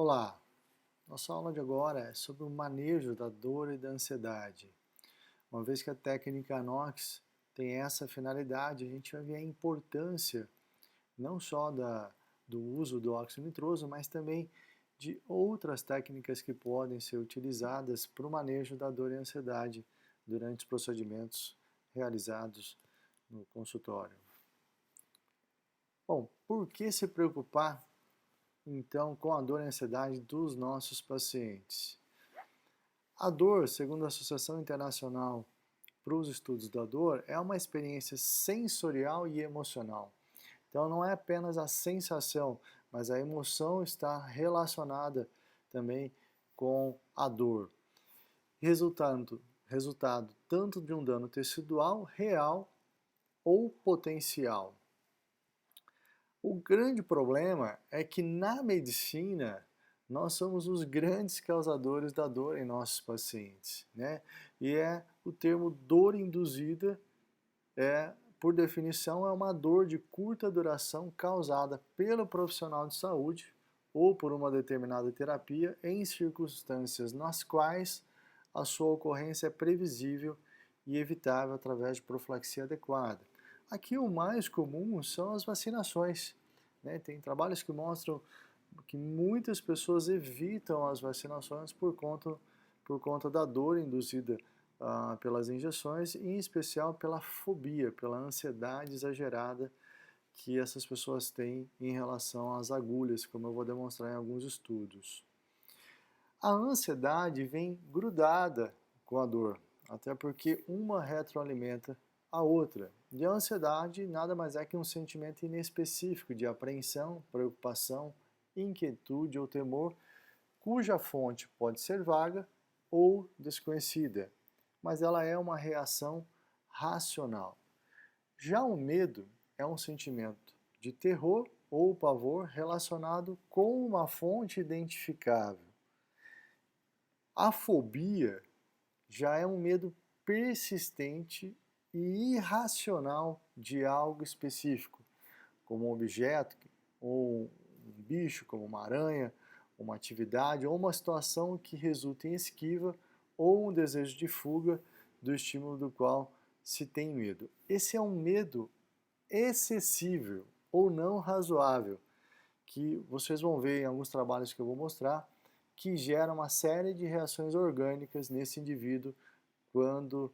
Olá, nossa aula de agora é sobre o manejo da dor e da ansiedade. Uma vez que a técnica Anox tem essa finalidade, a gente vai ver a importância não só do uso do óxido nitroso, mas também de outras técnicas que podem ser utilizadas para o manejo da dor e ansiedade durante os procedimentos realizados no consultório. Bom, por que se preocupar então com a dor e ansiedade dos nossos pacientes? A dor, segundo a Associação Internacional para os Estudos da Dor, é uma experiência sensorial e emocional. Então não é apenas a sensação, mas a emoção está relacionada também com a dor. Resultado tanto de um dano tecidual real ou potencial. O grande problema é que na medicina nós somos os grandes causadores da dor em nossos pacientes, né? E o termo dor induzida por definição, é uma dor de curta duração causada pelo profissional de saúde ou por uma determinada terapia em circunstâncias nas quais a sua ocorrência é previsível e evitável através de profilaxia adequada. Aqui o mais comum são as vacinações, né? Tem trabalhos que mostram que muitas pessoas evitam as vacinações por conta da dor induzida pelas injeções, e em especial pela fobia, pela ansiedade exagerada que essas pessoas têm em relação às agulhas, como eu vou demonstrar em alguns estudos. A ansiedade vem grudada com a dor, até porque uma retroalimenta a outra. E a ansiedade nada mais é que um sentimento inespecífico de apreensão, preocupação, inquietude ou temor, cuja fonte pode ser vaga ou desconhecida, mas ela é uma reação racional. Já o medo é um sentimento de terror ou pavor relacionado com uma fonte identificável. A fobia já é um medo persistente e irracional de algo específico, como um objeto, ou um bicho, como uma aranha, uma atividade ou uma situação que resulta em esquiva ou um desejo de fuga do estímulo do qual se tem medo. Esse é um medo excessivo ou não razoável, que vocês vão ver em alguns trabalhos que eu vou mostrar, que gera uma série de reações orgânicas nesse indivíduo quando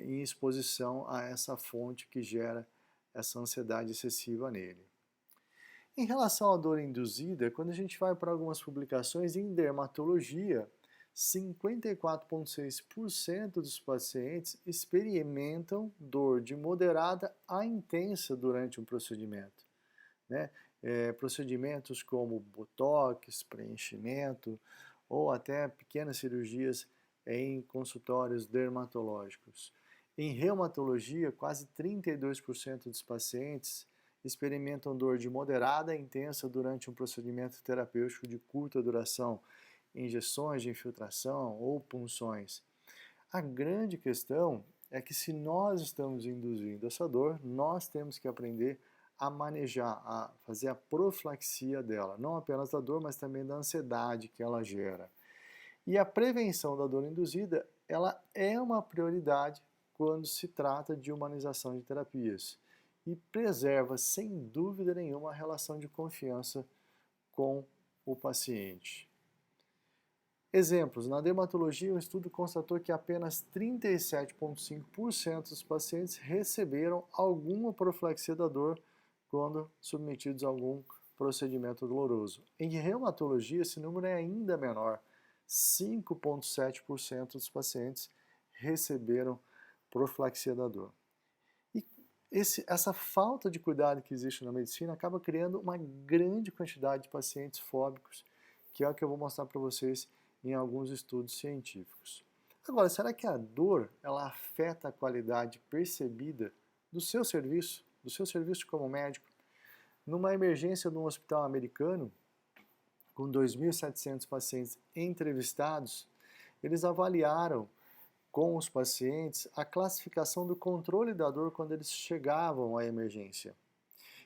em exposição a essa fonte que gera essa ansiedade excessiva nele. Em relação à dor induzida, quando a gente vai para algumas publicações em dermatologia, 54,6% dos pacientes experimentam dor de moderada a intensa durante um procedimento, né? Procedimentos como botox, preenchimento ou até pequenas cirurgias em consultórios dermatológicos. Em reumatologia, quase 32% dos pacientes experimentam dor de moderada a intensa durante um procedimento terapêutico de curta duração, injeções de infiltração ou punções. A grande questão é que se nós estamos induzindo essa dor, nós temos que aprender a manejar, a fazer a profilaxia dela, não apenas da dor, mas também da ansiedade que ela gera. E a prevenção da dor induzida, ela é uma prioridade quando se trata de humanização de terapias e preserva, sem dúvida nenhuma, a relação de confiança com o paciente. Exemplos, na dermatologia, um estudo constatou que apenas 37,5% dos pacientes receberam alguma profilaxia da dor quando submetidos a algum procedimento doloroso. Em reumatologia, esse número é ainda menor, 5,7% dos pacientes receberam profilaxia da dor. E essa falta de cuidado que existe na medicina acaba criando uma grande quantidade de pacientes fóbicos, que é o que eu vou mostrar para vocês em alguns estudos científicos. Agora, será que a dor ela afeta a qualidade percebida do seu serviço como médico? Numa emergência de um hospital americano, com 2.700 pacientes entrevistados, eles avaliaram com os pacientes a classificação do controle da dor quando eles chegavam à emergência.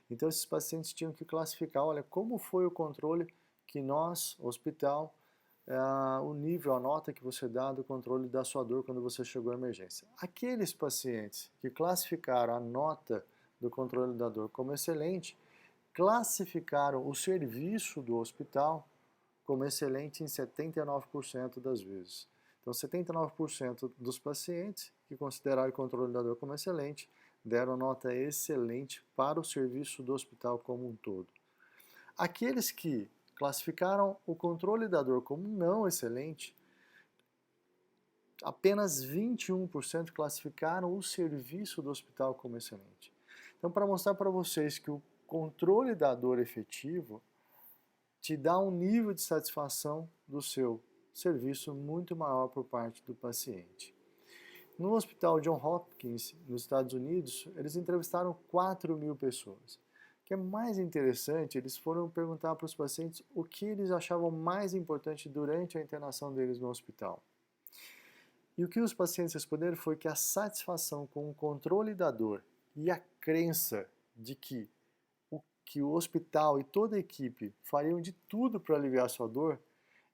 Então esses pacientes tinham que classificar, olha, como foi o controle que nós, hospital, o nível, a nota que você dá do controle da sua dor quando você chegou à emergência. Aqueles pacientes que classificaram a nota do controle da dor como excelente, classificaram o serviço do hospital como excelente em 79% das vezes. Então, 79% dos pacientes que consideraram o controle da dor como excelente deram nota excelente para o serviço do hospital como um todo. Aqueles que classificaram o controle da dor como não excelente, apenas 21% classificaram o serviço do hospital como excelente. Então, para mostrar para vocês que o controle da dor efetivo te dá um nível de satisfação do seu serviço muito maior por parte do paciente. No Hospital John Hopkins, nos Estados Unidos, eles entrevistaram 4.000 pessoas. O que é mais interessante, eles foram perguntar para os pacientes o que eles achavam mais importante durante a internação deles no hospital. E o que os pacientes responderam foi que a satisfação com o controle da dor e a crença de que o hospital e toda a equipe fariam de tudo para aliviar sua dor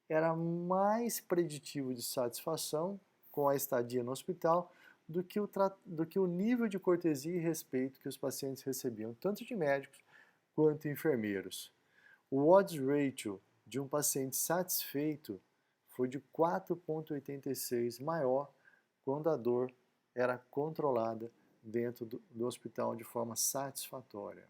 era mais preditivo de satisfação com a estadia no hospital do que o nível de cortesia e respeito que os pacientes recebiam, tanto de médicos quanto enfermeiros. O odds ratio de um paciente satisfeito foi de 4,86 maior quando a dor era controlada dentro do hospital de forma satisfatória.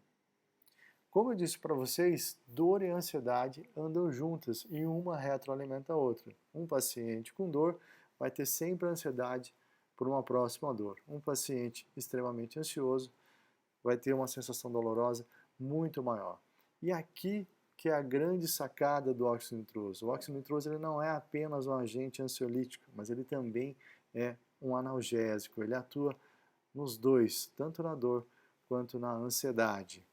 Como eu disse para vocês, dor e ansiedade andam juntas e uma retroalimenta a outra. Um paciente com dor vai ter sempre ansiedade por uma próxima dor. Um paciente extremamente ansioso vai ter uma sensação dolorosa muito maior. E aqui que é a grande sacada do óxido nitroso. O óxido nitroso ele não é apenas um agente ansiolítico, mas ele também é um analgésico. Ele atua nos dois, tanto na dor quanto na ansiedade.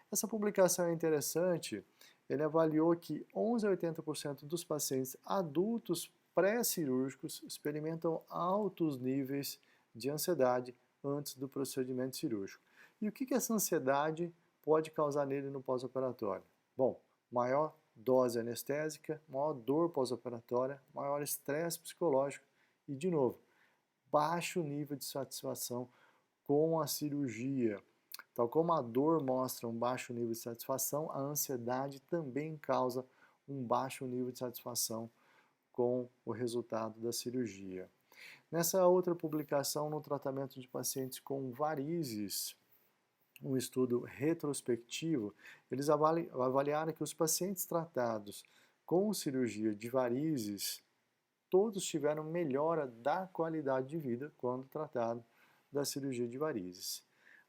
Essa publicação é interessante, ele avaliou que 11 a 80% dos pacientes adultos pré-cirúrgicos experimentam altos níveis de ansiedade antes do procedimento cirúrgico. E o que essa ansiedade pode causar nele no pós-operatório? Bom, maior dose anestésica, maior dor pós-operatória, maior estresse psicológico e, de novo, baixo nível de satisfação com a cirurgia. Tal como a dor mostra um baixo nível de satisfação, a ansiedade também causa um baixo nível de satisfação com o resultado da cirurgia. Nessa outra publicação, no tratamento de pacientes com varizes, um estudo retrospectivo, eles avaliaram que os pacientes tratados com cirurgia de varizes, todos tiveram melhora da qualidade de vida quando tratado da cirurgia de varizes.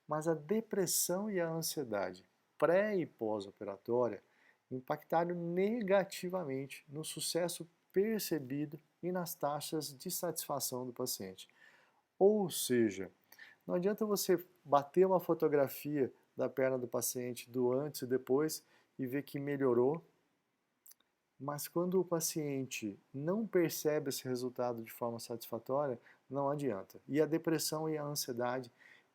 Mas a depressão e a ansiedade pré e pós-operatória impactaram negativamente no sucesso percebido e nas taxas de satisfação do paciente. Ou seja, não adianta você bater uma fotografia da perna do paciente do antes e depois e ver que melhorou, mas quando o paciente não percebe esse resultado de forma satisfatória, não adianta. E a depressão e a ansiedade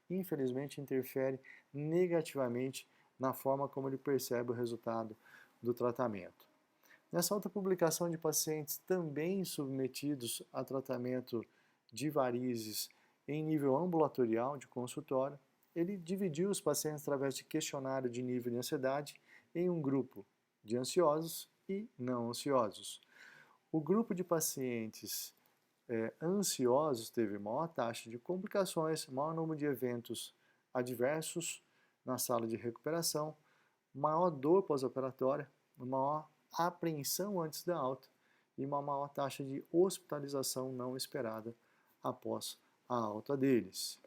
infelizmente interfere negativamente na forma como ele percebe o resultado do tratamento. Nessa outra publicação de pacientes também submetidos a tratamento de varizes em nível ambulatorial de consultório, ele dividiu os pacientes através de questionário de nível de ansiedade em um grupo de ansiosos e não ansiosos. O grupo de pacientes ansiosos teve maior taxa de complicações, maior número de eventos adversos na sala de recuperação, maior dor pós-operatória, maior apreensão antes da alta e uma maior taxa de hospitalização não esperada após a alta deles.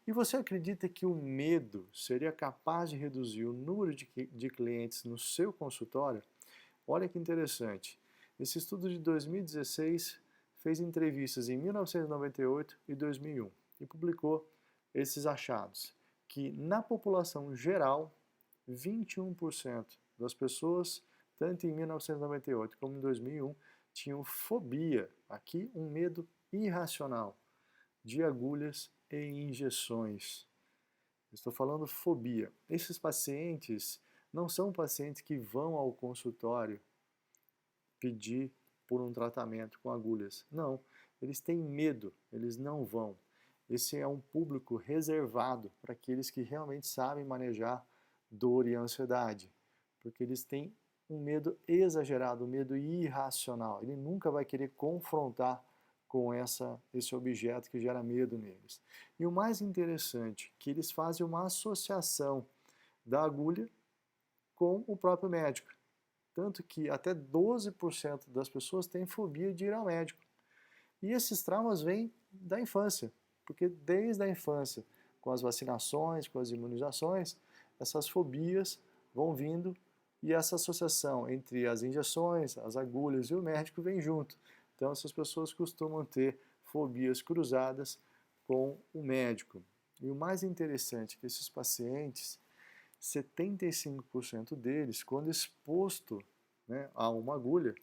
E você acredita que o medo seria capaz de reduzir o número de clientes no seu consultório? Olha que interessante. Esse estudo de 2016 fez entrevistas em 1998 e 2001 e publicou esses achados, que na população geral, 21% das pessoas, tanto em 1998 como em 2001, tinham fobia, aqui um medo irracional, de agulhas e injeções. Estou falando fobia. Esses pacientes não são pacientes que vão ao consultório pedir por um tratamento com agulhas. Não, eles têm medo, eles não vão. Esse é um público reservado para aqueles que realmente sabem manejar dor e ansiedade, porque eles têm um medo exagerado, um medo irracional. Ele nunca vai querer confrontar com esse objeto que gera medo neles. E o mais interessante, que eles fazem uma associação da agulha com o próprio médico. Tanto que até 12% das pessoas têm fobia de ir ao médico. E esses traumas vêm da infância, porque desde a infância, com as vacinações, com as imunizações, essas fobias vão vindo e essa associação entre as injeções, as agulhas e o médico vem junto. Então essas pessoas costumam ter fobias cruzadas com o médico. E o mais interessante é que esses pacientes, 75% deles, quando exposto, né, a uma agulha,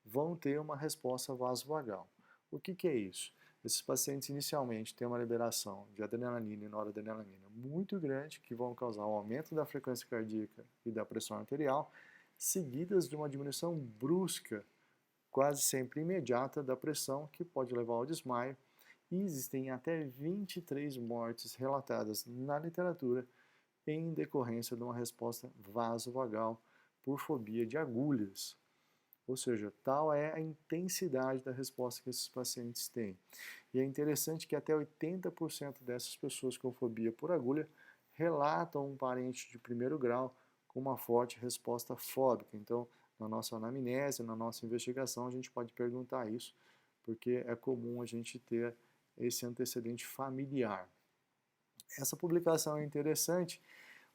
vão ter uma resposta vasovagal. O que é isso? Esses pacientes inicialmente têm uma liberação de adrenalina e noradrenalina muito grande, que vão causar um aumento da frequência cardíaca e da pressão arterial, seguidas de uma diminuição brusca, quase sempre imediata, da pressão, que pode levar ao desmaio. E existem até 23 mortes relatadas na literatura em decorrência de uma resposta vasovagal por fobia de agulhas. Ou seja, tal é a intensidade da resposta que esses pacientes têm. E é interessante que até 80% dessas pessoas com fobia por agulha relatam um parente de primeiro grau com uma forte resposta fóbica. Então, na nossa anamnese, na nossa investigação, a gente pode perguntar isso, porque é comum a gente ter esse antecedente familiar. Essa publicação é interessante.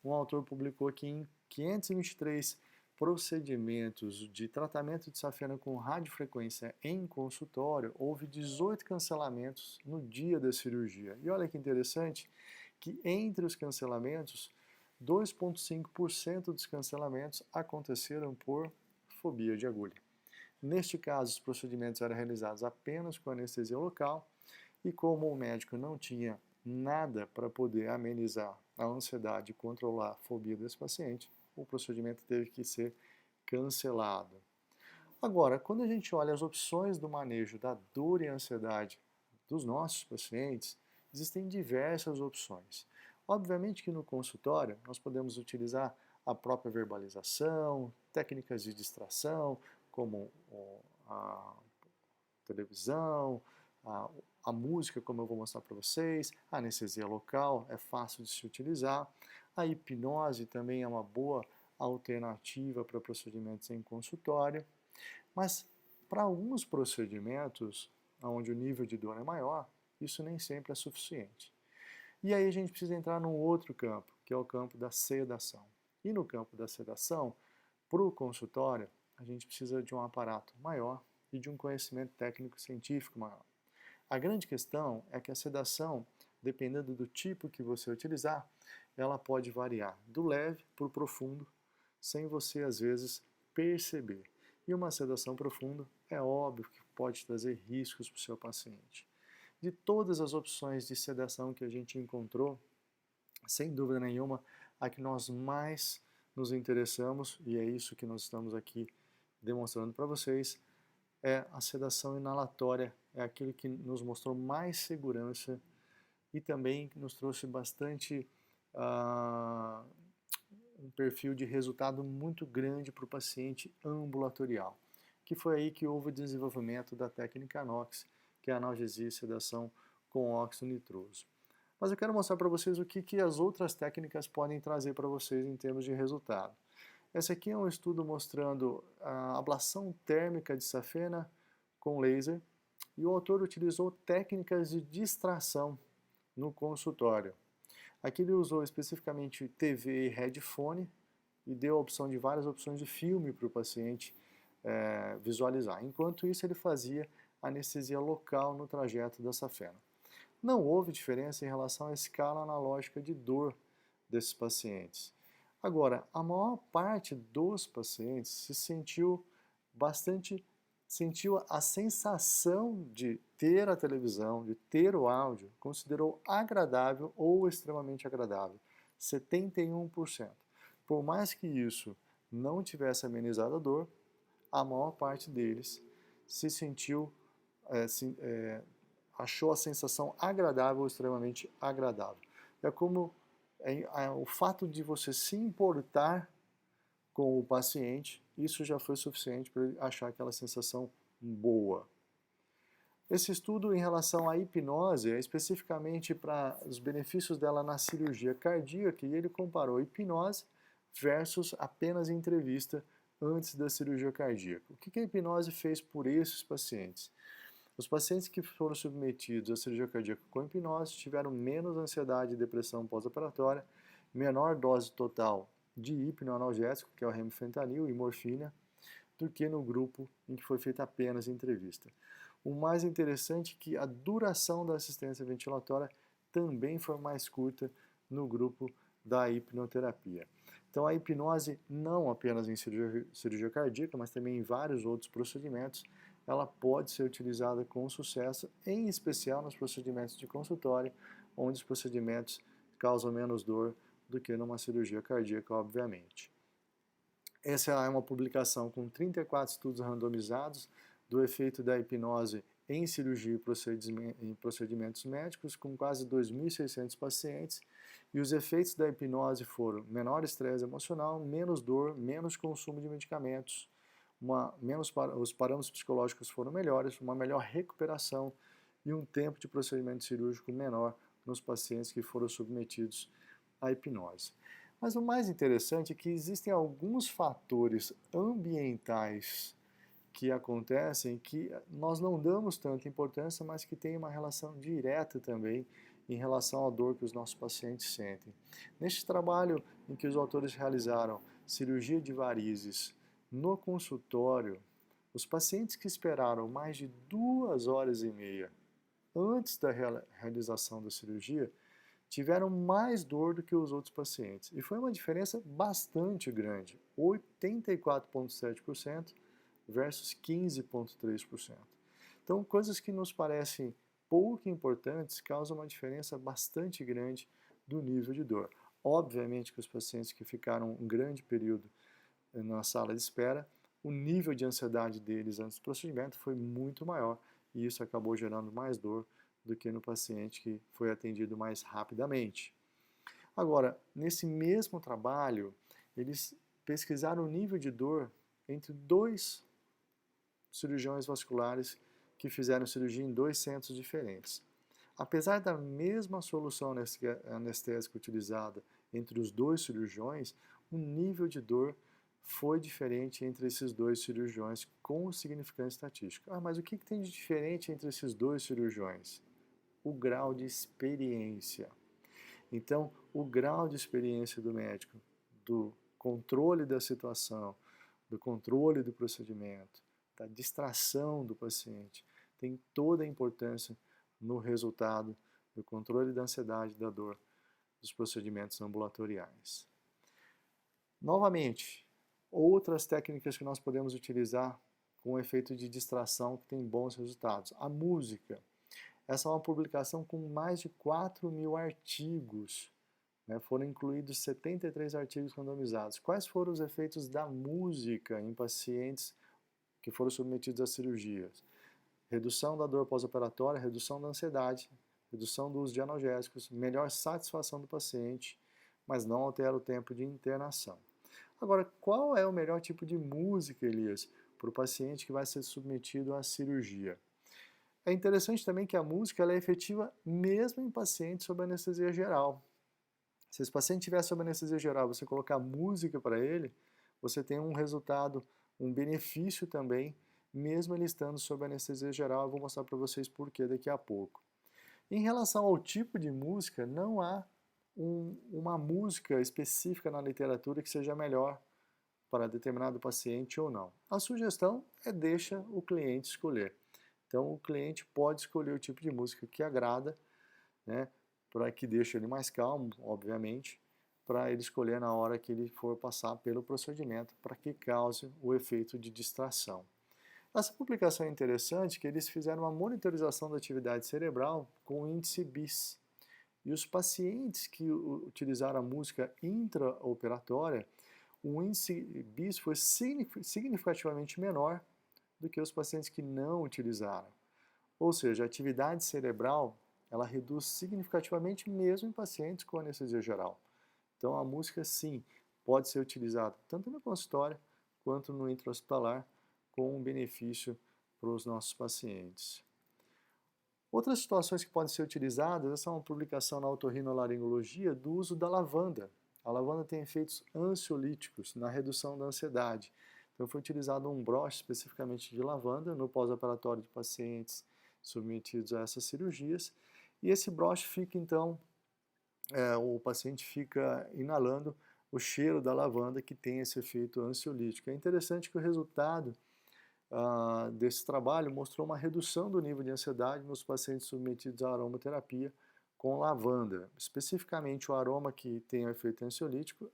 Um autor publicou que em 523 procedimentos de tratamento de safena com radiofrequência em consultório, houve 18 cancelamentos no dia da cirurgia. E olha que interessante que entre os cancelamentos, 2,5% dos cancelamentos aconteceram por fobia de agulha. Neste caso, os procedimentos eram realizados apenas com anestesia local e como o médico não tinha nada para poder amenizar a ansiedade e controlar a fobia desse paciente, o procedimento teve que ser cancelado. Agora, quando a gente olha as opções do manejo da dor e ansiedade dos nossos pacientes, existem diversas opções. Obviamente que no consultório nós podemos utilizar a própria verbalização, técnicas de distração, como a televisão, a música, como eu vou mostrar para vocês, a anestesia local é fácil de se utilizar, a hipnose também é uma boa alternativa para procedimentos em consultório, mas para alguns procedimentos, onde o nível de dor é maior, isso nem sempre é suficiente. E aí a gente precisa entrar num outro campo, que é o campo da sedação. E no campo da sedação, para o consultório, a gente precisa de um aparato maior e de um conhecimento técnico-científico maior. A grande questão é que a sedação, dependendo do tipo que você utilizar, ela pode variar do leve para o profundo, sem você às vezes perceber. E uma sedação profunda é óbvio que pode trazer riscos para o seu paciente. De todas as opções de sedação que a gente encontrou, sem dúvida nenhuma, a que nós mais nos interessamos, e é isso que nós estamos aqui demonstrando para vocês, é a sedação inalatória, é aquilo que nos mostrou mais segurança e também nos trouxe bastante um perfil de resultado muito grande para o paciente ambulatorial, que foi aí que houve o desenvolvimento da técnica NOX, que é a analgesia e sedação com óxido nitroso. Mas eu quero mostrar para vocês o que as outras técnicas podem trazer para vocês em termos de resultado. Esse aqui é um estudo mostrando a ablação térmica de safena com laser e o autor utilizou técnicas de distração no consultório. Aqui ele usou especificamente TV e headphone e deu a opção de várias opções de filme para o paciente visualizar. Enquanto isso ele fazia anestesia local no trajeto da safena. Não houve diferença em relação à escala analógica de dor desses pacientes. Agora, a maior parte dos pacientes sentiu a sensação de ter a televisão, de ter o áudio, considerou agradável ou extremamente agradável, 71%. Por mais que isso não tivesse amenizado a dor, a maior parte deles se sentiu, achou a sensação agradável ou extremamente agradável. É como o fato de você se importar com o paciente, isso já foi suficiente para ele achar aquela sensação boa. Esse estudo em relação à hipnose é especificamente para os benefícios dela na cirurgia cardíaca, e ele comparou hipnose versus apenas entrevista antes da cirurgia cardíaca. O que a hipnose fez por esses pacientes? Os pacientes que foram submetidos à cirurgia cardíaca com hipnose tiveram menos ansiedade e depressão pós-operatória, menor dose total de hipnoanalgésico, que é o remifentanil e morfina, do que no grupo em que foi feita apenas entrevista. O mais interessante é que a duração da assistência ventilatória também foi mais curta no grupo da hipnoterapia. Então a hipnose, não apenas em cirurgia cardíaca, mas também em vários outros procedimentos, ela pode ser utilizada com sucesso, em especial nos procedimentos de consultório, onde os procedimentos causam menos dor do que numa cirurgia cardíaca, obviamente. Essa é uma publicação com 34 estudos randomizados do efeito da hipnose em cirurgia e procedimentos médicos, com quase 2.600 pacientes, e os efeitos da hipnose foram menor estresse emocional, menos dor, menos consumo de medicamentos, os parâmetros psicológicos foram melhores, uma melhor recuperação e um tempo de procedimento cirúrgico menor nos pacientes que foram submetidos à hipnose. Mas o mais interessante é que existem alguns fatores ambientais que acontecem que nós não damos tanta importância, mas que têm uma relação direta também em relação à dor que os nossos pacientes sentem. Neste trabalho em que os autores realizaram cirurgia de varizes no consultório, os pacientes que esperaram mais de 2 horas e meia antes da realização da cirurgia tiveram mais dor do que os outros pacientes. E foi uma diferença bastante grande, 84,7% versus 15,3%. Então, coisas que nos parecem pouco importantes causam uma diferença bastante grande do nível de dor. Obviamente que os pacientes que ficaram um grande período na sala de espera, o nível de ansiedade deles antes do procedimento foi muito maior e isso acabou gerando mais dor do que no paciente que foi atendido mais rapidamente. Agora, nesse mesmo trabalho, eles pesquisaram o nível de dor entre 2 cirurgiões vasculares que fizeram cirurgia em 2 centros diferentes. Apesar da mesma solução anestésica utilizada entre os 2 cirurgiões, o nível de dor foi diferente entre esses 2 cirurgiões com significância estatística. Mas o que tem de diferente entre esses 2 cirurgiões? O grau de experiência. Então, o grau de experiência do médico, do controle da situação, do controle do procedimento, da distração do paciente, tem toda a importância no resultado do controle da ansiedade e da dor dos procedimentos ambulatoriais. Novamente, outras técnicas que nós podemos utilizar com efeito de distração que tem bons resultados. A música. Essa é uma publicação com mais de 4.000 artigos. Foram incluídos 73 artigos randomizados. Quais foram os efeitos da música em pacientes que foram submetidos a cirurgias? Redução da dor pós-operatória, redução da ansiedade, redução do uso de analgésicos, melhor satisfação do paciente, mas não altera o tempo de internação. Agora, qual é o melhor tipo de música, Elias, para o paciente que vai ser submetido à cirurgia? É interessante também que a música ela é efetiva mesmo em pacientes sob anestesia geral. Se esse paciente estiver sob anestesia geral, você colocar música para ele, você tem um resultado, um benefício também, mesmo ele estando sob anestesia geral. Eu vou mostrar para vocês por que daqui a pouco. Em relação ao tipo de música, não há uma música específica na literatura que seja melhor para determinado paciente ou não. A sugestão é deixa o cliente escolher. Então o cliente pode escolher o tipo de música que agrada, para que deixe ele mais calmo, obviamente, para ele escolher na hora que ele for passar pelo procedimento, para que cause o efeito de distração. Essa publicação é interessante que eles fizeram uma monitorização da atividade cerebral com o índice BIS. E os pacientes que utilizaram a música intraoperatória, o índice BIS foi significativamente menor do que os pacientes que não utilizaram. Ou seja, a atividade cerebral ela reduz significativamente mesmo em pacientes com anestesia geral. Então a música sim pode ser utilizada tanto no consultório quanto no intra-hospitalar com um benefício para os nossos pacientes. Outras situações que podem ser utilizadas, essa é uma publicação na otorrinolaringologia do uso da lavanda. A lavanda tem efeitos ansiolíticos na redução da ansiedade. Então foi utilizado um broche especificamente de lavanda no pós-operatório de pacientes submetidos a essas cirurgias. E esse broche fica então, o paciente fica inalando o cheiro da lavanda que tem esse efeito ansiolítico. É interessante que o resultado desse trabalho mostrou uma redução do nível de ansiedade nos pacientes submetidos à aromaterapia com lavanda. Especificamente o aroma que tem o efeito ansiolítico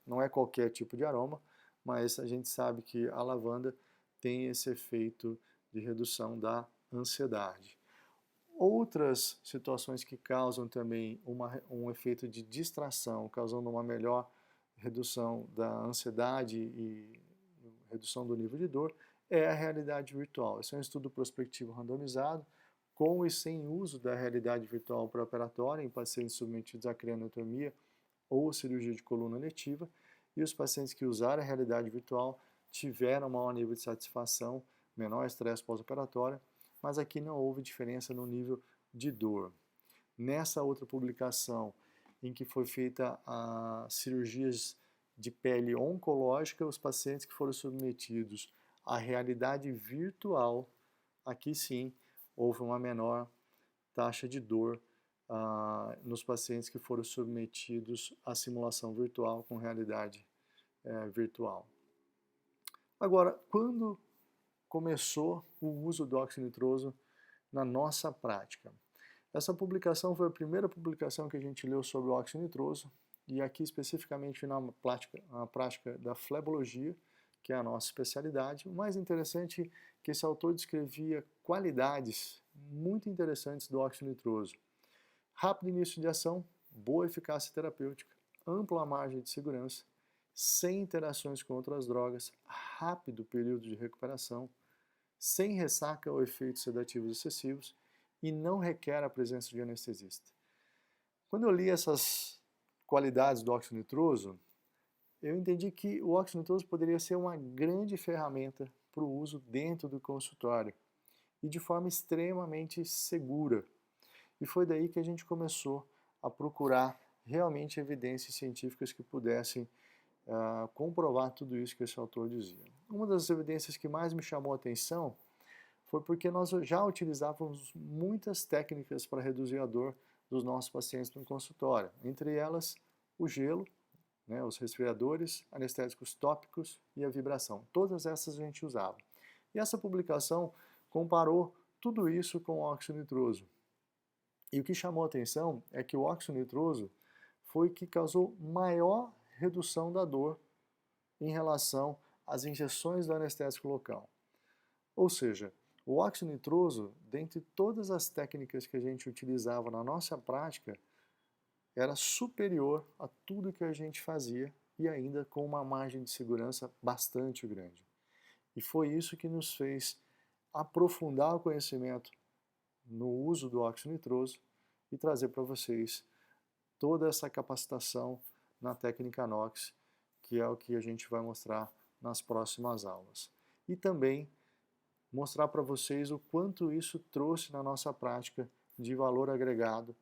não é qualquer tipo de aroma, mas a gente sabe que a lavanda tem esse efeito de redução da ansiedade. Outras situações que causam também um efeito de distração, causando uma melhor redução da ansiedade e redução do nível de dor, é a realidade virtual. Esse é um estudo prospectivo randomizado, com e sem uso da realidade virtual pré-operatória em pacientes submetidos à craniotomia ou cirurgia de coluna letiva, e os pacientes que usaram a realidade virtual tiveram maior nível de satisfação, menor estresse pós-operatório, mas aqui não houve diferença no nível de dor. Nessa outra publicação, em que foi feita a cirurgias de pele oncológica, os pacientes que foram submetidos à realidade virtual, aqui sim houve uma menor taxa de dor nos pacientes que foram submetidos à simulação virtual com realidade virtual. Agora, quando começou o uso do óxido nitroso na nossa prática? Essa publicação foi a primeira publicação que a gente leu sobre o óxido nitroso, e aqui especificamente na prática da flebologia, que é a nossa especialidade. O mais interessante é que esse autor descrevia qualidades muito interessantes do óxido nitroso. Rápido início de ação, boa eficácia terapêutica, ampla margem de segurança, sem interações com outras drogas, rápido período de recuperação, sem ressaca ou efeitos sedativos excessivos e não requer a presença de anestesista. Quando eu li essas qualidades do óxido nitroso, eu entendi que o óxido nitroso poderia ser uma grande ferramenta para o uso dentro do consultório e de forma extremamente segura. E foi daí que a gente começou a procurar realmente evidências científicas que pudessem comprovar tudo isso que esse autor dizia. Uma das evidências que mais me chamou a atenção foi porque nós já utilizávamos muitas técnicas para reduzir a dor dos nossos pacientes no consultório, entre elas o gelo, os resfriadores, anestésicos tópicos e a vibração. Todas essas a gente usava. E essa publicação comparou tudo isso com o óxido nitroso. E o que chamou a atenção é que o óxido nitroso foi que causou maior redução da dor em relação às injeções do anestésico local. Ou seja, o óxido nitroso, dentre todas as técnicas que a gente utilizava na nossa prática, era superior a tudo que a gente fazia e ainda com uma margem de segurança bastante grande. E foi isso que nos fez aprofundar o conhecimento no uso do óxido nitroso e trazer para vocês toda essa capacitação na técnica NOX, que é o que a gente vai mostrar nas próximas aulas. E também mostrar para vocês o quanto isso trouxe na nossa prática de valor agregado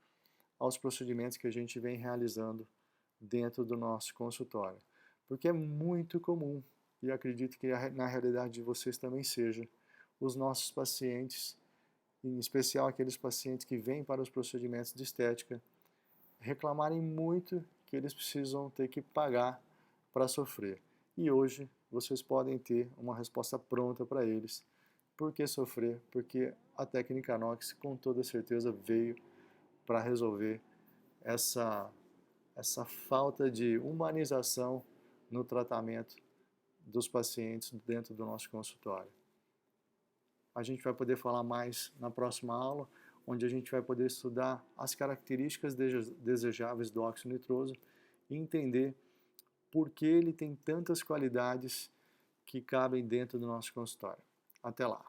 aos procedimentos que a gente vem realizando dentro do nosso consultório. Porque é muito comum, e acredito que na realidade de vocês também seja, os nossos pacientes, em especial aqueles pacientes que vêm para os procedimentos de estética, reclamarem muito que eles precisam ter que pagar para sofrer. E hoje vocês podem ter uma resposta pronta para eles. Por que sofrer? Porque a técnica NOX com toda certeza veio para resolver essa falta de humanização no tratamento dos pacientes dentro do nosso consultório. A gente vai poder falar mais na próxima aula, onde a gente vai poder estudar as características desejáveis do óxido nitroso e entender porque ele tem tantas qualidades que cabem dentro do nosso consultório. Até lá!